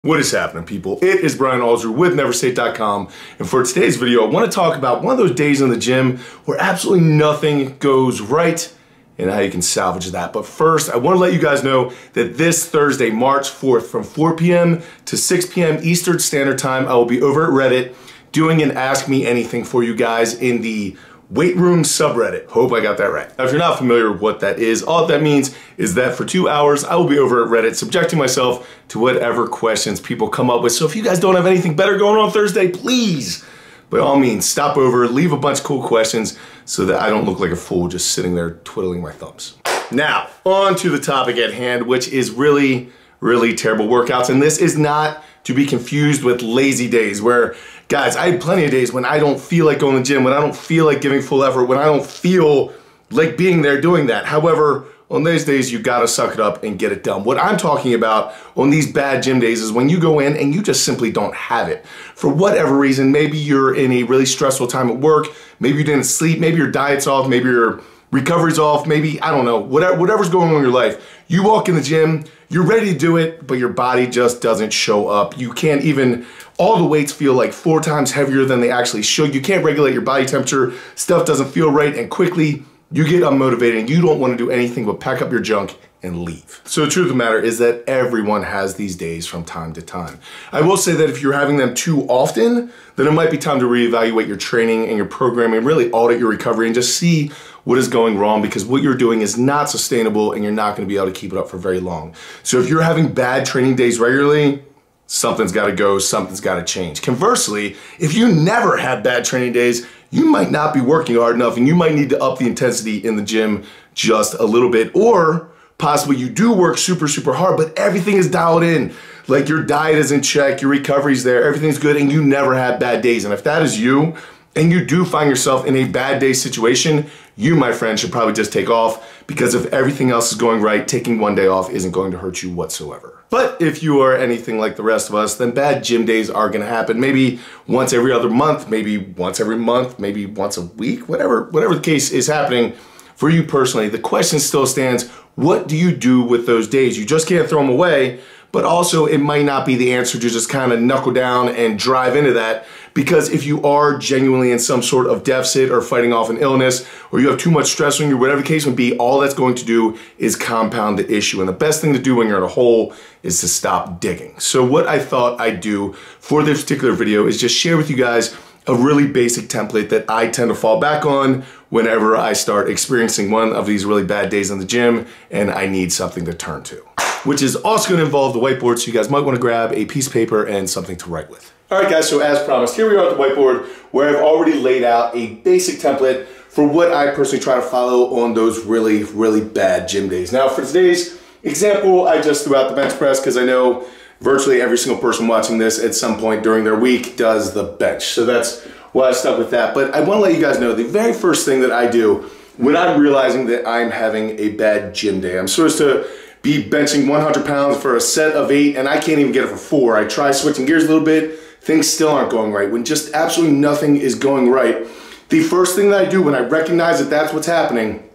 What is happening, people? It is Brian Alsruhe with NEVERsate.com, and for today's video, I want to talk about one of those days in the gym where absolutely nothing goes right and how you can salvage that. But first, I want to let you guys know that this Thursday, March 4th, from 4 p.m. to 6 p.m. Eastern Standard Time, I will be over at Reddit doing an Ask Me Anything for you guys in the Weightroom subreddit. Hope I got that right. Now, if you're not familiar with what that is, all that means is that for 2 hours, I will be over at Reddit subjecting myself to whatever questions people come up with. So if you guys don't have anything better going on Thursday, please, by all means, stop over, leave a bunch of cool questions so that I don't look like a fool just sitting there twiddling my thumbs. Now, on to the topic at hand, which is really terrible workouts. And this is not to be confused with lazy days where, guys, I had plenty of days when I don't feel like going to the gym, when I don't feel like giving full effort, when I don't feel like being there doing that. However, on those days, you gotta suck it up and get it done. What I'm talking about on these bad gym days is when you go in and you just simply don't have it. For whatever reason, maybe you're in a really stressful time at work, maybe you didn't sleep, maybe your diet's off, maybe your recovery's off, maybe, I don't know, whatever's going on in your life. You walk in the gym, you're ready to do it, but your body just doesn't show up. You can't even, all the weights feel like 4 times heavier than they actually should. You can't regulate your body temperature, stuff doesn't feel right, and quickly you get unmotivated and you don't want to do anything but pack up your junk and leave. So the truth of the matter is that everyone has these days from time to time. I will say that if you're having them too often, then it might be time to reevaluate your training and your programming and really audit your recovery and just see what is going wrong, because what you're doing is not sustainable and you're not going to be able to keep it up for very long. So if you're having bad training days regularly, something's got to go, something's got to change. Conversely, if you never had bad training days, you might not be working hard enough and you might need to up the intensity in the gym just a little bit, or possibly you do work super hard, but everything is dialed in. Like your diet is in check, your recovery's there, everything's good, and you never had bad days. And if that is you, and you do find yourself in a bad day situation, you, my friend, should probably just take off, because if everything else is going right, taking one day off isn't going to hurt you whatsoever. But if you are anything like the rest of us, then bad gym days are gonna happen. Maybe once every other month, maybe once every month, maybe once a week, whatever the case is happening for you personally. The question still stands, what do you do with those days? You just can't throw them away, but also it might not be the answer to just kind of knuckle down and drive into that, because if you are genuinely in some sort of deficit or fighting off an illness, or you have too much stress on you, whatever the case may be, all that's going to do is compound the issue. And the best thing to do when you're in a hole is to stop digging. So what I thought I'd do for this particular video is just share with you guys a really basic template that I tend to fall back on whenever I start experiencing one of these really bad days in the gym and I need something to turn to, which is also going to involve the whiteboard, so you guys might want to grab a piece of paper and something to write with. All right, guys, so as promised, here we are at the whiteboard where I've already laid out a basic template for what I personally try to follow on those really bad gym days. Now, for today's example, I just threw out the bench press because I know virtually every single person watching this at some point during their week does the bench. So that's why I stuck with that. But I want to let you guys know the very first thing that I do when I'm realizing that I'm having a bad gym day. I'm supposed to be benching 100 pounds for a set of 8 and I can't even get it for 4. I try switching gears a little bit, things still aren't going right. When just absolutely nothing is going right, the first thing that I do when I recognize that that's what's happening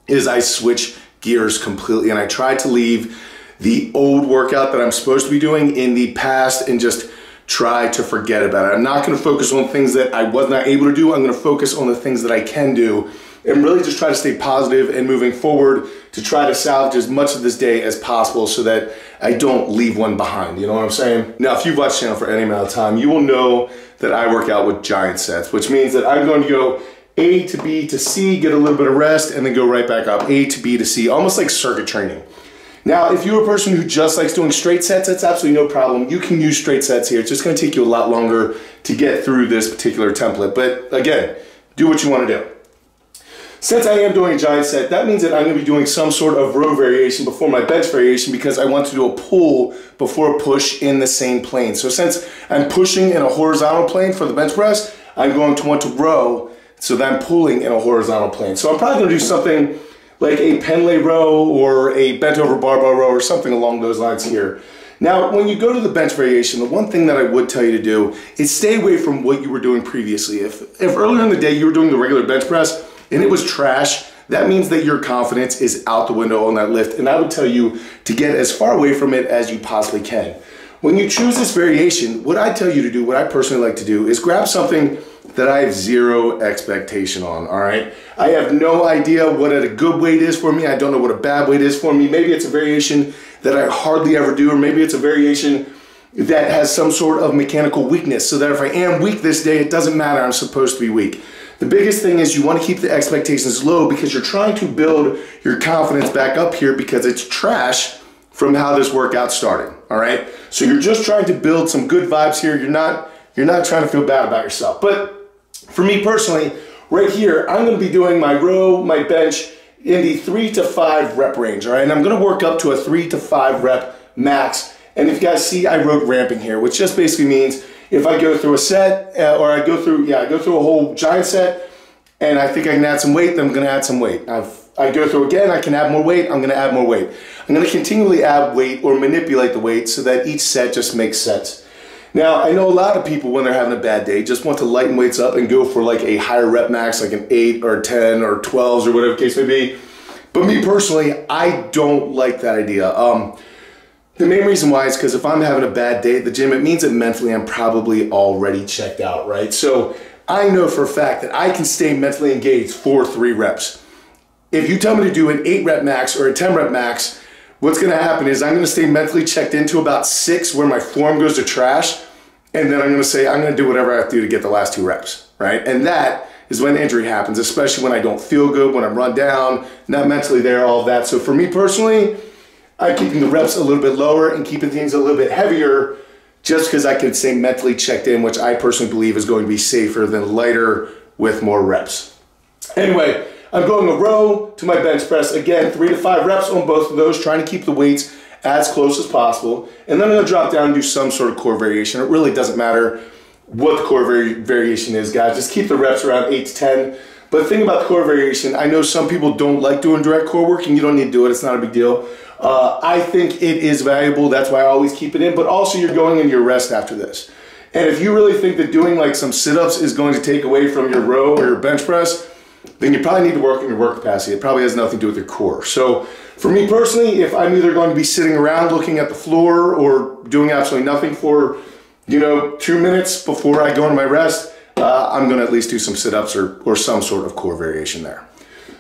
is I switch gears completely and I try to leave the old workout that I'm supposed to be doing in the past and just try to forget about it. I'm not gonna focus on things that I was not able to do. I'm gonna focus on the things that I can do and really just try to stay positive and moving forward to try to salvage as much of this day as possible so that I don't leave one behind, you know what I'm saying? Now, if you've watched the channel for any amount of time, you will know that I work out with giant sets, which means that I'm going to go A to B to C, get a little bit of rest, and then go right back up, A to B to C, almost like circuit training. Now, if you're a person who just likes doing straight sets, that's absolutely no problem. You can use straight sets here. It's just gonna take you a lot longer to get through this particular template. But again, do what you wanna do. Since I am doing a giant set, that means that I'm gonna be doing some sort of row variation before my bench variation because I want to do a pull before a push in the same plane. So since I'm pushing in a horizontal plane for the bench press, I'm going to want to row so that I'm pulling in a horizontal plane. So I'm probably gonna do something like a Pendlay row or a bent over barbell row or something along those lines here. Now, when you go to the bench variation, the one thing that I would tell you to do is stay away from what you were doing previously. If earlier in the day you were doing the regular bench press and it was trash, that means that your confidence is out the window on that lift. And I would tell you to get as far away from it as you possibly can. when you choose this variation, what I tell you to do, what I personally like to do, is grab something that I have zero expectation on, all right? I have no idea what a good weight is for me. I don't know what a bad weight is for me. Maybe it's a variation that I hardly ever do, or maybe it's a variation that has some sort of mechanical weakness, so that if I am weak this day, it doesn't matter, I'm supposed to be weak. The biggest thing is you want to keep the expectations low because you're trying to build your confidence back up here because it's trash from how this workout started, all right? So you're just trying to build some good vibes here. You're not trying to feel bad about yourself. But for me personally, right here, I'm gonna be doing my row, my bench in the 3 to 5 rep range, all right? And I'm gonna work up to a 3 to 5 rep max. And if you guys see, I wrote ramping here, which just basically means if I go through a set, or I go through a whole giant set, and I think I can add some weight, then I'm gonna add some weight. I go through again, I can add more weight, I'm gonna add more weight. I'm gonna continually add weight or manipulate the weight so that each set just makes sense. Now, I know a lot of people when they're having a bad day just want to lighten weights up and go for like a higher rep max, like an 8 or 10 or 12s or whatever the case may be. But me personally, I don't like that idea. The main reason why is because if I'm having a bad day at the gym, it means that mentally I'm probably already checked out, right? So I know for a fact that I can stay mentally engaged for 3 reps. If you tell me to do an 8 rep max or a 10 rep max, what's gonna happen is I'm gonna stay mentally checked into about 6 where my form goes to trash, and then I'm gonna say, I'm gonna do whatever I have to do to get the last 2 reps, right? And that is when injury happens, especially when I don't feel good, when I'm run down, not mentally there, all of that. So for me personally, I'm keeping the reps a little bit lower and keeping things a little bit heavier just because I can stay mentally checked in, which I personally believe is going to be safer than lighter with more reps. Anyway, I'm going a row to my bench press. Again, 3 to 5 reps on both of those, trying to keep the weights as close as possible. And then I'm gonna drop down and do some sort of core variation. It really doesn't matter what the core variation is, guys. Just keep the reps around 8 to 10. But the thing about the core variation, I know some people don't like doing direct core work, and you don't need to do it, it's not a big deal. I think it is valuable, that's why I always keep it in, but also you're going into your rest after this. And if you really think that doing like some sit-ups is going to take away from your row or your bench press, then you probably need to work on your work capacity. It probably has nothing to do with your core. So for me personally, if I'm either going to be sitting around looking at the floor or doing absolutely nothing for, 2 minutes before I go into my rest, I'm gonna at least do some sit-ups or some sort of core variation there.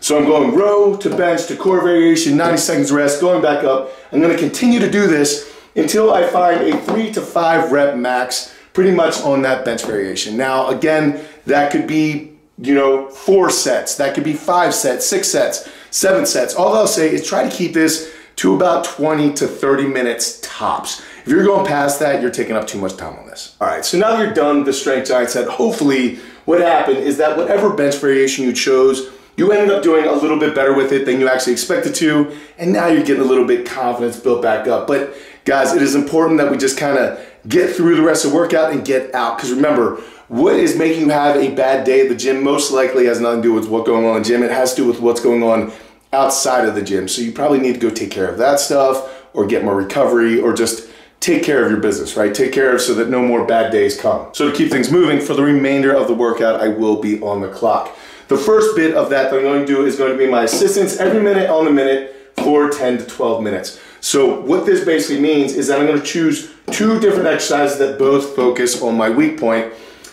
So I'm going row to bench to core variation, 90 seconds rest, going back up. I'm gonna continue to do this until I find a 3 to 5 rep max pretty much on that bench variation. Now, again, that could be 4 sets, that could be 5 sets, 6 sets, 7 sets. All I'll say is try to keep this to about 20 to 30 minutes tops. If you're going past that, you're taking up too much time on this. All right, so now that you're done with the strength giant set, hopefully what happened is that whatever bench variation you chose, you ended up doing a little bit better with it than you actually expected to, and now you're getting a little bit confidence built back up. But guys, it is important that we just kind of get through the rest of the workout and get out, because remember, what is making you have a bad day at the gym most likely has nothing to do with what's going on in the gym. It has to do with what's going on outside of the gym. So you probably need to go take care of that stuff or get more recovery or just take care of your business, right? Take care of so that no more bad days come. So to keep things moving, for the remainder of the workout, I will be on the clock. The first bit of that I'm going to do is going to be my assistance every minute on the minute for 10 to 12 minutes. So what this basically means is that I'm going to choose 2 different exercises that both focus on my weak point,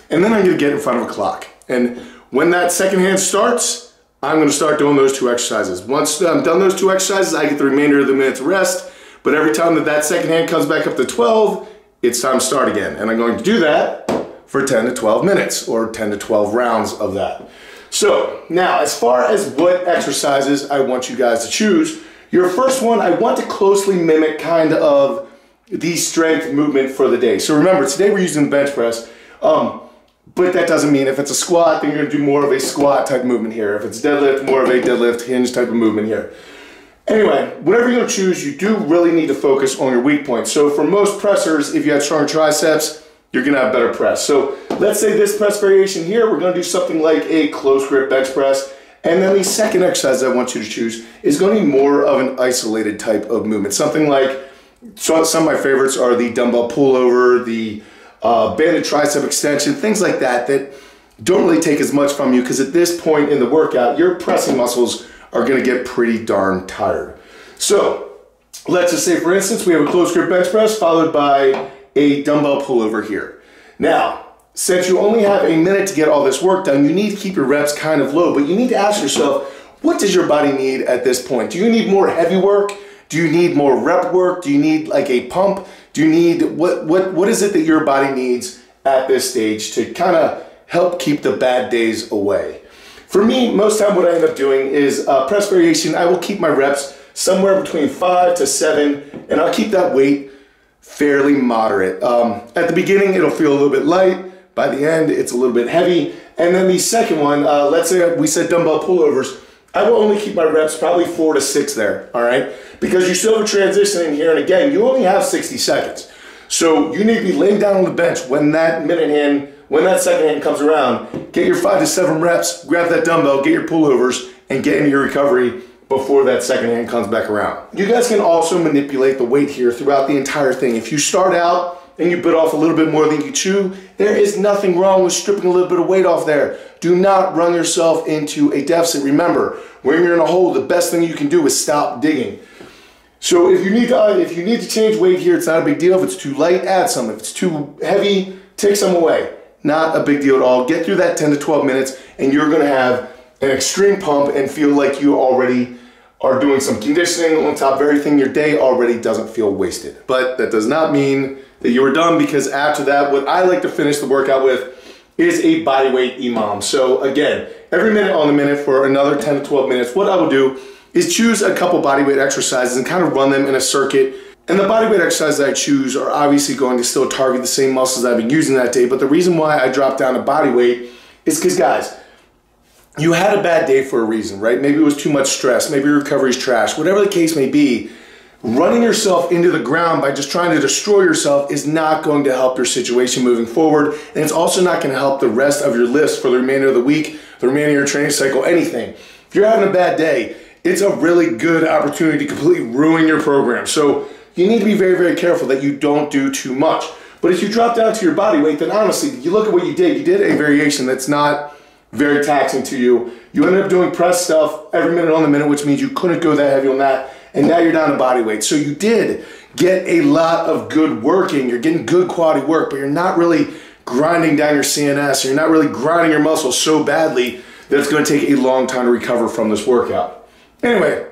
and then I'm going to get in front of a clock. And when that second hand starts, I'm going to start doing those 2 exercises. Once I'm done those 2 exercises, I get the remainder of the minute to rest. But every time that second hand comes back up to 12, it's time to start again. And I'm going to do that for 10 to 12 minutes or 10 to 12 rounds of that. So now, as far as what exercises I want you guys to choose, your first one, I want to closely mimic kind of the strength movement for the day. So remember, today we're using the bench press, but that doesn't mean if it's a squat, then you're gonna do more of a squat type movement here. If it's deadlift, more of a deadlift hinge type of movement here. Anyway, whatever you're gonna choose, you do really need to focus on your weak point. So for most pressers, if you have stronger triceps, you're gonna have better press. So let's say this press variation here, we're gonna do something like a close grip bench press. And then the second exercise I want you to choose is gonna be more of an isolated type of movement. Something like, so some of my favorites are the dumbbell pullover, the banded tricep extension, things like that, that don't really take as much from you, because at this point in the workout, your pressing muscles are gonna get pretty darn tired. So let's just say, for instance, we have a close grip bench press followed by a dumbbell pullover here. Now, since you only have a minute to get all this work done, you need to keep your reps kind of low, but you need to ask yourself, what does your body need at this point? Do you need more heavy work? Do you need more rep work? Do you need like a pump? Do you need, what is it that your body needs at this stage to kind of help keep the bad days away? For me, most time what I end up doing is press variation. I will keep my reps somewhere between 5 to 7, and I'll keep that weight fairly moderate. At the beginning, it'll feel a little bit light. By the end, it's a little bit heavy. And then the second one, let's say we said dumbbell pullovers, I will only keep my reps probably 4 to 6 there, all right? Because you still have a transition in here, and again, you only have 60 seconds. So you need to be laying down on the bench when that second hand comes around, get your 5 to 7 reps, grab that dumbbell, get your pullovers, and get into your recovery before that second hand comes back around. You guys can also manipulate the weight here throughout the entire thing. If you start out and you bit off a little bit more than you chew, there is nothing wrong with stripping a little bit of weight off there. Do not run yourself into a deficit. Remember, when you're in a hole, the best thing you can do is stop digging. So if you need to change weight here, it's not a big deal. If it's too light, add some. If it's too heavy, take some away. Not a big deal at all. Get through that 10 to 12 minutes and you're gonna have an extreme pump and feel like you already are doing some conditioning on top of everything. Your day already doesn't feel wasted. But that does not mean that you were done, because after that, what I like to finish the workout with is a bodyweight EMOM. So again, every minute on the minute for another 10 to 12 minutes, what I will do is choose a couple bodyweight exercises and kind of run them in a circuit. And the bodyweight exercises I choose are obviously going to still target the same muscles I've been using that day, but the reason why I dropped down to bodyweight is because, guys, you had a bad day for a reason, right? Maybe it was too much stress, maybe your recovery's trash, whatever the case may be. Running yourself into the ground by just trying to destroy yourself is not going to help your situation moving forward, and it's also not going to help the rest of your lifts for the remainder of the week, the remainder of your training cycle, anything. If you're having a bad day, it's a really good opportunity to completely ruin your program. So you need to be very, very careful that you don't do too much. But if you drop down to your body weight, then honestly, you look at what you did. You did a variation that's not very taxing to you. You ended up doing press stuff every minute on the minute, which means you couldn't go that heavy on that. And now you're down to body weight. So you did get a lot of good working. You're getting good quality work, but you're not really grinding down your CNS. You're not really grinding your muscles so badly that it's going to take a long time to recover from this workout. Anyway,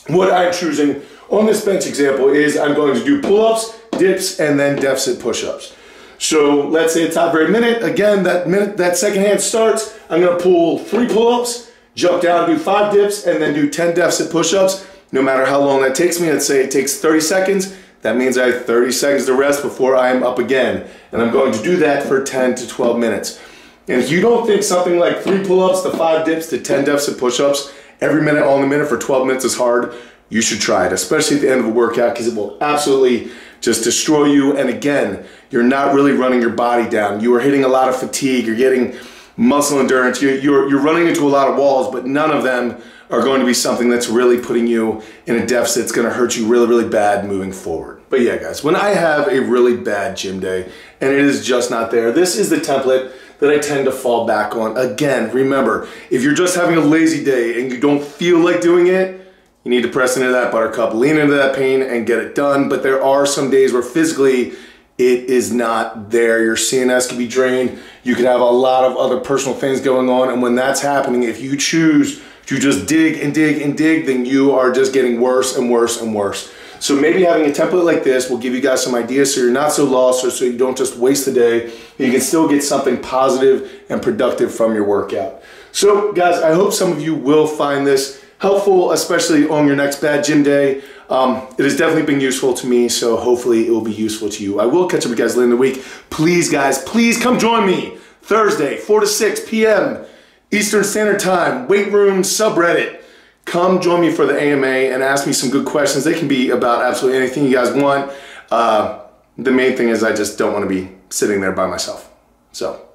what I'm choosing on this bench example is I'm going to do pull-ups, dips, and then deficit push-ups. So let's say it's not very minute. Again, that second hand starts. I'm going to pull 3 pull-ups, jump down, do 5 dips, and then do 10 deficit push-ups. No matter how long that takes me, let's say it takes 30 seconds, that means I have 30 seconds to rest before I am up again. And I'm going to do that for 10 to 12 minutes. And if you don't think something like 3 pull-ups to 5 dips to 10 deficit push-ups every minute on the minute for 12 minutes is hard, you should try it, especially at the end of a workout, because it will absolutely just destroy you. And again, you're not really running your body down. You are hitting a lot of fatigue. You're getting muscle endurance. You're running into a lot of walls, but none of them are going to be something that's really putting you in a deficit. It's going to hurt you really, really bad moving forward. But yeah, guys, when I have a really bad gym day and it is just not there, this is the template that I tend to fall back on. Again, remember, if you're just having a lazy day and you don't feel like doing it, you need to press into that buttercup, lean into that pain, and get it done. But there are some days where physically it is not there. Your CNS can be drained. You can have a lot of other personal things going on. And when that's happening, if you choose to just dig and dig and dig, then you are just getting worse and worse and worse. So maybe having a template like this will give you guys some ideas so you're not so lost, or so you don't just waste the day. You can still get something positive and productive from your workout. So guys, I hope some of you will find this helpful, especially on your next bad gym day. It has definitely been useful to me, so hopefully it will be useful to you. I will catch up with you guys later in the week. Please, guys, please come join me Thursday, 4 to 6 p.m. Eastern Standard Time, Weightroom subreddit. Come join me for the AMA and ask me some good questions. They can be about absolutely anything you guys want. The main thing is I just don't want to be sitting there by myself. So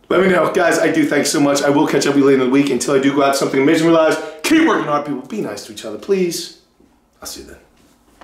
let me know. Guys, I do thank you so much. I will catch up with you later in the week. Until I do go out to something amazing in your lives, keep working hard, people. Be nice to each other, please. I'll see you then.